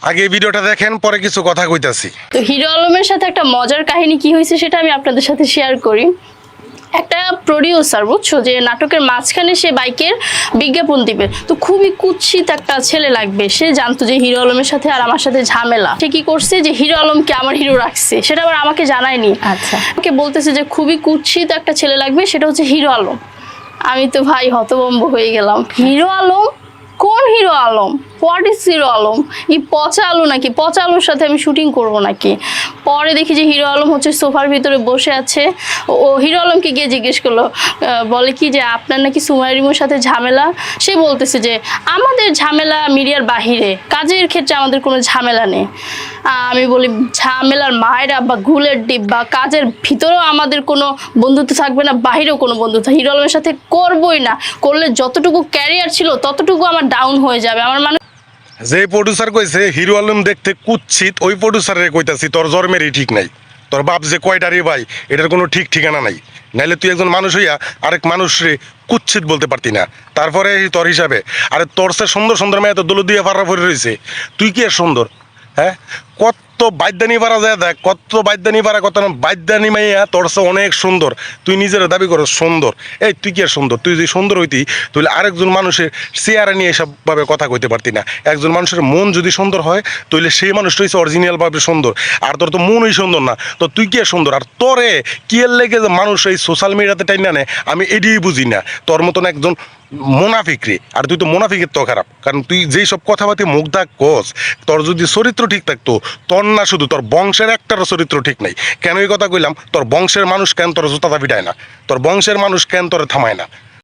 আগে ভিডিওটা দেখেন, পরে কিছু কথা কইতাছি। তো হিরো আলমের সাথে একটা মজার কাহিনী কি হয়েছে সেটা আমি আপনাদের সাথে শেয়ার করি। একটা প্রডিউসার বুঝছো যে নাটকের মাঝখানে সে বাইকের বিজ্ঞাপন দিবে, তো খুবই কুৎসিত একটা ছেলে লাগবে। সে জানতো যে হিরো আলমের সাথে আর আমার সাথে ঝামেলা। সে কি করছে যে হিরো আলমকে আমার হিরো রাখছে, সেটা আবার আমাকে জানায়নি। আচ্ছা, আমাকে বলতেছে যে খুবই কুৎসিত একটা ছেলে লাগবে, সেটা হচ্ছে হিরো আলম। আমি তো ভাই হতভম্ব হয়ে গেলাম। হিরো আলম? কোন hero Alam? What is hero Alam? এই পচা আলু নাকি? পচা আলুর সাথে আমি শুটিং করব নাকি? পরে দেখি যে হিরো আলম হচ্ছে সোফার ভিতরে বসে আছে। ও হিরো আলমকে গিয়ে জিজ্ঞেস করলো, বলে কি যে আপনার নাকি সুমাইয়া রিমুর সাথে ঝামেলা। সে বলতেছে যে আমাদের ঝামেলা মিডিয়ার বাহিরে, কাজের ক্ষেত্রে আমাদের কোনো ঝামেলা নেই। আমি বলি ঝামেলার মায়েরা বা ঘুলের ডিব্বা, কাজের ভিতরেও আমাদের কোনো বন্ধুত্ব থাকবে না, বাহিরেও কোনো বন্ধুত্ব হিরো আলমের সাথে করবই না। করলে যতটুকু ক্যারিয়ার ছিল ততটুকু আমার ডাউন হয়ে যাবে। আমার মানে যে প্রডিউসার কইছে হিরো আলম দেখতে কুৎসিত, ওই প্রডিউসারে কইতাছি তোর জন্মেরই ঠিক নাই। তোর বাপ যে কয়টা রে ভাই, এটার কোনো ঠিক ঠিকানা নাই। নাইলে তুই একজন মানুষ হইয়া আরেক মানুষরে কুৎসিত বলতে পারতি না। তারপরে তোর হিসাবে আরে তোর সে সুন্দর সুন্দর মেয়ে তো দোলো দিয়ে ফাড়া ফরে রয়েছে, তুই কি আর সুন্দর? হ্যাঁ, কত বাদ্যানি পারা যায় দেখ, কত বাদ্যানি পারা, কত বাদ্যানি মাইয়া তোর সে অনেক সুন্দর। তুই নিজের দাবি করো সুন্দর। এই তুই কি আর সুন্দর? তুই যদি সুন্দর হইতি তাহলে আরেকজন মানুষের চেয়ারে নিয়ে এসবভাবে কথা কইতে পারতি না। একজন মানুষের মন যদি সুন্দর হয় তাহলে সেই মানুষটা হচ্ছে অরিজিনালভাবে সুন্দর। আর তোর তো মনই সুন্দর না, তো তুই কি আর সুন্দর? আর তোরে কি এর লেগে যে মানুষ এই সোশ্যাল মিডিয়াতে টাইম না নেয় আমি এটাই বুঝি না। তোর মতন একজন মোনাফিক রে, আর তুই তো মোনাফিকের তো খারাপ, কারণ তুই যেই সব কথাবার্তা মুখ দাগ কস, তোর যদি চরিত্র ঠিক থাকতো, তোর না শুধু তোর বংশের একটারও চরিত্র ঠিক নাই। কেন এই কথা কইলাম? তোর বংশের মানুষ কেন তোর জুতা পিটায় না? তোর বংশের মানুষ কেন তোর থামায় না?